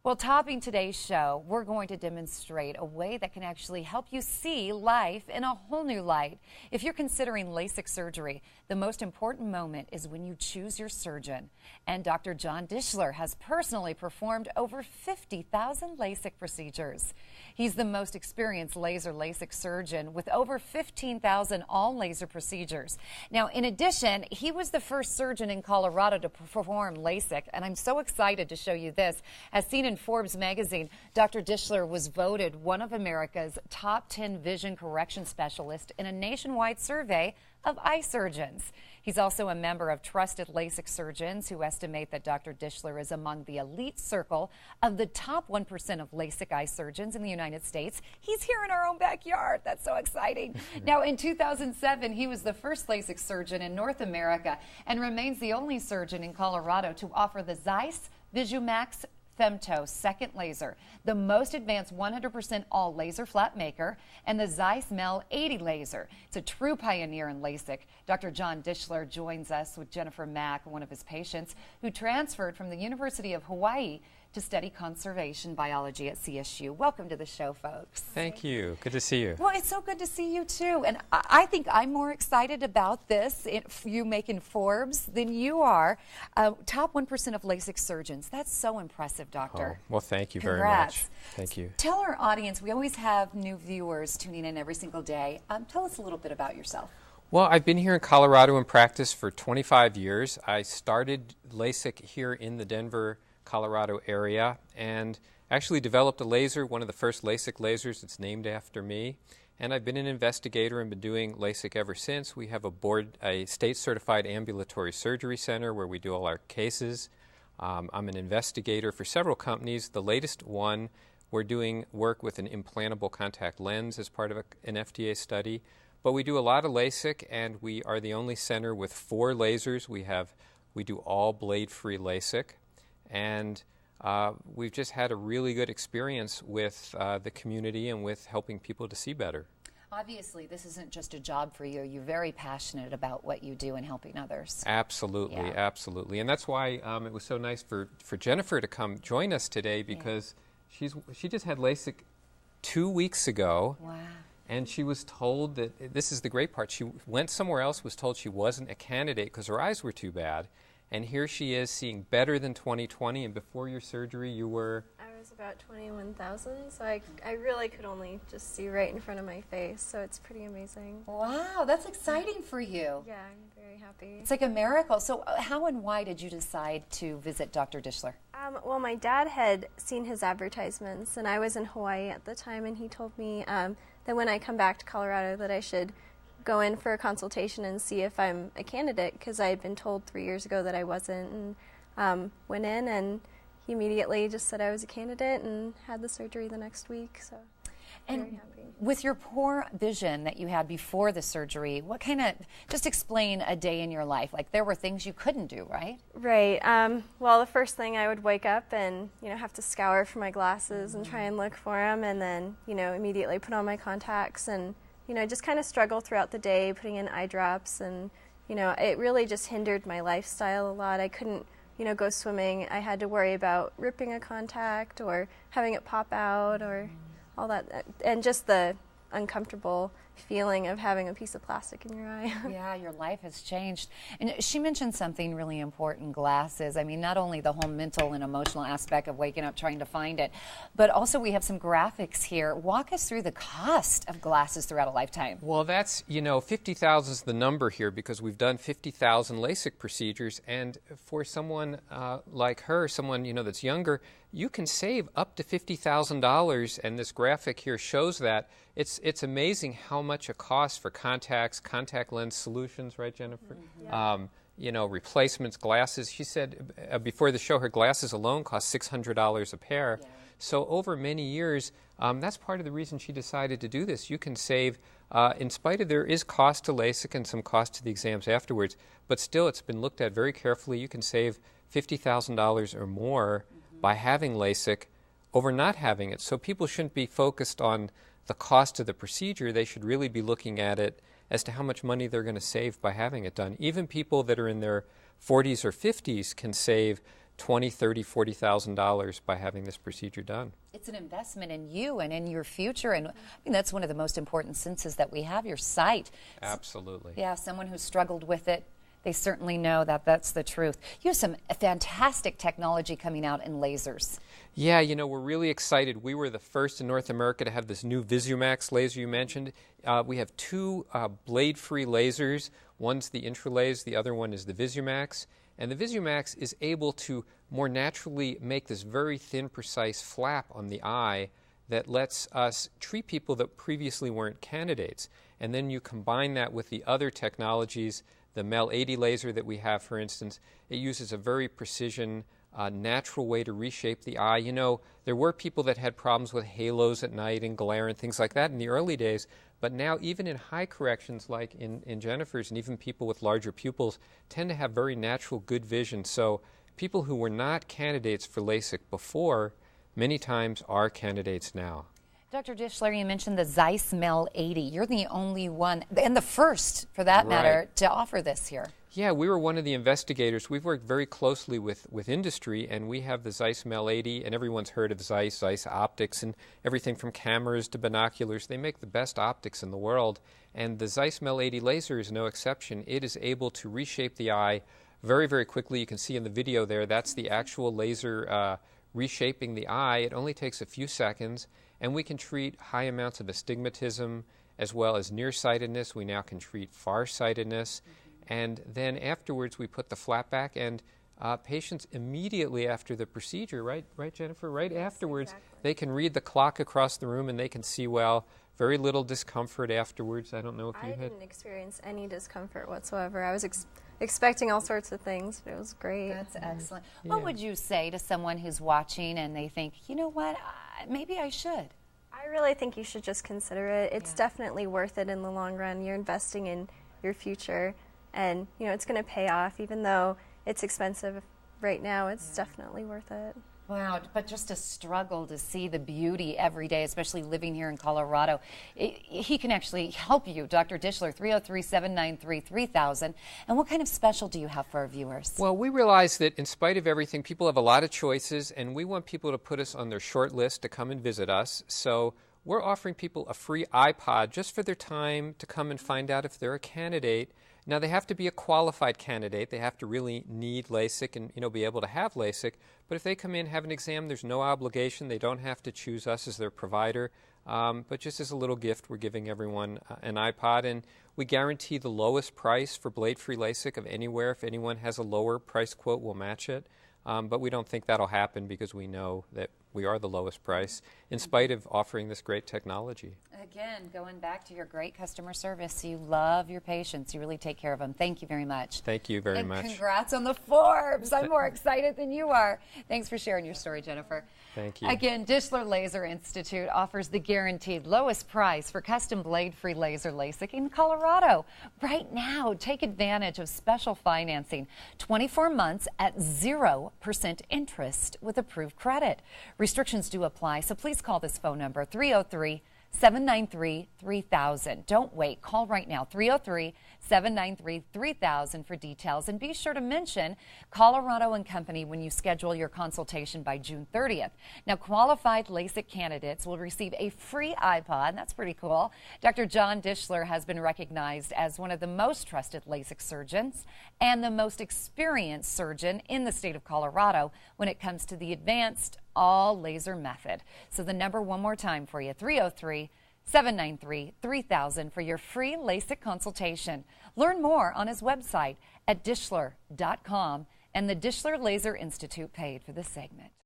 Well, topping today's show, we're going to demonstrate a way that can actually help you see life in a whole new light. If you're considering LASIK surgery, the most important moment is when you choose your surgeon. And Dr. John Dishler has personally performed over 50,000 LASIK procedures. He's the most experienced laser LASIK surgeon with over 15,000 all laser procedures. Now, in addition, he was the first surgeon in Colorado to perform LASIK, and I'm so excited to show you this. As seen in Forbes magazine, Dr. Dishler was voted one of America's top 10 vision correction specialists in a nationwide survey of eye surgeons. He's also a member of trusted LASIK surgeons who estimate that Dr. Dishler is among the elite circle of the top 1% of LASIK eye surgeons in the United States. He's here in our own backyard. That's so exciting. Now, in 2007, he was the first LASIK surgeon in North America and remains the only surgeon in Colorado to offer the Zeiss VisuMax Femto second laser, the most advanced 100% all laser flat maker, and the Zeiss Mel 80 laser. It's a true pioneer in LASIK. Dr. John Dishler joins us with Jennifer Mack, one of his patients, who transferred from the University of Hawaii to study conservation biology at CSU. Welcome to the show, folks. Thank you. Good to see you. Well, it's so good to see you, too. And I think I'm more excited about this, you making Forbes, than you are. Top 1% of LASIK surgeons. That's so impressive, Doctor. Oh, well, thank you Congrats. very much. Thank you. Tell our audience, we always have new viewers tuning in every single day. Tell us a little bit about yourself. Well, I've been here in Colorado in practice for 25 years. I started LASIK here in the Denver, Colorado area, and actually developed a laser, one of the first LASIK lasers. It's named after me, and I've been an investigator and been doing LASIK ever since. We have a state-certified ambulatory surgery center where we do all our cases. I'm an investigator for several companies. The latest one, we're doing work with an implantable contact lens as part of an FDA study, but we do a lot of LASIK, and we are the only center with 4 lasers. We do all blade-free LASIK. And we've just had a really good experience with the community and with helping people to see better. Obviously, this isn't just a job for you. You're very passionate about what you do and helping others. Absolutely, yeah. Absolutely. And that's why it was so nice for Jennifer to come join us today, because she just had LASIK 2 weeks ago. Wow. And she was told that, this is the great part, she went somewhere else, was told she wasn't a candidate because her eyes were too bad. And here she is seeing better than 20/20, and before your surgery you were? I was about 21,000, so I really could only just see right in front of my face, so it's pretty amazing. Wow, that's exciting for you. Yeah, I'm very happy. It's like a miracle. So how and why did you decide to visit Dr. Dishler? Well, my dad had seen his advertisements, and I was in Hawaii at the time, and he told me that when I come back to Colorado that I should go in for a consultation and see if I'm a candidate, because I had been told 3 years ago that I wasn't, and went in, and he immediately just said I was a candidate and had the surgery the next week, so and very happy. With your poor vision that you had before the surgery, what kind of, just explain a day in your life. Like, there were things you couldn't do, right? Right. Well, the first thing, I would wake up and, have to scour for my glasses and try and look for them, and then, immediately put on my contacts and just kind of struggle throughout the day, putting in eye drops, and, it really just hindered my lifestyle a lot. I couldn't, go swimming. I had to worry about ripping a contact or having it pop out or all that, and just the uncomfortable feeling of having a piece of plastic in your eye. Yeah, your life has changed. And she mentioned something really important, glasses. I mean, not only the whole mental and emotional aspect of waking up trying to find it, but also we have some graphics here. Walk us through the cost of glasses throughout a lifetime. Well, that's, 50,000 is the number here because we've done 50,000 LASIK procedures, and for someone like her, someone, that's younger, you can save up to $50,000, and this graphic here shows that. It's amazing how much it costs for contacts, contact lens solutions, right, Jennifer? Mm-hmm. Yeah. Replacements, glasses. She said before the show her glasses alone cost $600 a pair. Yeah. So over many years, that's part of the reason she decided to do this. You can save, in spite of there is cost to LASIK and some cost to the exams afterwards, but still it's been looked at very carefully. You can save $50,000 or more by having LASIK over not having it. So people shouldn't be focused on the cost of the procedure. They should really be looking at it as to how much money they're going to save by having it done. Even people that are in their 40s or 50s can save $20,000, $30,000, $40,000 by having this procedure done. It's an investment in you and in your future, and I mean, that's one of the most important senses that we have, your sight. Absolutely. Yeah, someone who's struggled with it, they certainly know that that's the truth. You have some fantastic technology coming out in lasers. Yeah, you know, we're really excited. We were the first in North America to have this new VisuMax laser you mentioned. We have two blade-free lasers. One's the Intralaser, the other one is the VisuMax. And the VisuMax is able to more naturally make this very thin, precise flap on the eye that lets us treat people that previously weren't candidates. And then you combine that with the other technologies, the MEL 80 laser that we have, for instance. It uses a very precision, natural way to reshape the eye. You know, there were people that had problems with halos at night and glare and things like that in the early days. But now, even in high corrections like in Jennifer's, and even people with larger pupils, tend to have very natural, good vision. So people who were not candidates for LASIK before, many times are candidates now. Dr. Dishler, you mentioned the Zeiss MEL 80. You're the only one, and the first, for that matter, to offer this here. Yeah, we were one of the investigators. We've worked very closely with industry, and we have the Zeiss MEL 80, and everyone's heard of Zeiss Optics, and everything from cameras to binoculars. They make the best optics in the world, and the Zeiss MEL 80 laser is no exception. It is able to reshape the eye very, very quickly. You can see in the video there, that's the actual laser reshaping the eye. It only takes a few seconds, and we can treat high amounts of astigmatism as well as nearsightedness. We now can treat farsightedness. And then afterwards, we put the flap back, and patients immediately after the procedure, right, Jennifer? Right afterwards, exactly. They can read the clock across the room, and they can see well. Very little discomfort afterwards. I don't know if you had... I didn't experience any discomfort whatsoever. I was expecting all sorts of things, but it was great. That's excellent. Yeah. What would you say to someone who's watching and they think, you know what, maybe I should? I really think you should just consider it. It's definitely worth it in the long run. You're investing in your future. And, you know, it's going to pay off. Even though it's expensive right now, it's definitely worth it. Wow, but just a struggle to see the beauty every day, especially living here in Colorado. He can actually help you, Dr. Dishler, 303-793-3000. And what kind of special do you have for our viewers? Well, we realize that in spite of everything, people have a lot of choices, and we want people to put us on their short list to come and visit us. So we're offering people a free iPod just for their time to come and find out if they're a candidate. Now, they have to be a qualified candidate. They have to really need LASIK and, you know, be able to have LASIK. But if they come in, have an exam, there's no obligation. They don't have to choose us as their provider. But just as a little gift, we're giving everyone an iPod. And we guarantee the lowest price for blade-free LASIK of anywhere. If anyone has a lower price quote, we'll match it. But we don't think that'll happen because we know that we are the lowest price in spite of offering this great technology. Again, going back to your great customer service, you love your patients. You really take care of them. Thank you very much. Thank you very much. Congrats on the Forbes. I'm more excited than you are. Thanks for sharing your story, Jennifer. Thank you. Again, Dishler Laser Institute offers the guaranteed lowest price for custom blade-free laser LASIK in Colorado. Right now, take advantage of special financing, 24 months at 0% interest with approved credit. Restrictions do apply, so please call this phone number, 303-793-3000. Don't wait. Call right now, 303-793-3000 for details. And be sure to mention Colorado & Company when you schedule your consultation by June 30th. Now, qualified LASIK candidates will receive a free iPod. That's pretty cool. Dr. John Dishler has been recognized as one of the most trusted LASIK surgeons and the most experienced surgeon in the state of Colorado when it comes to the advanced all laser method. So the number one more time for you, 303-793-3000 for your free LASIK consultation. Learn more on his website at Dishler.com, and the Dishler Laser Institute paid for this segment.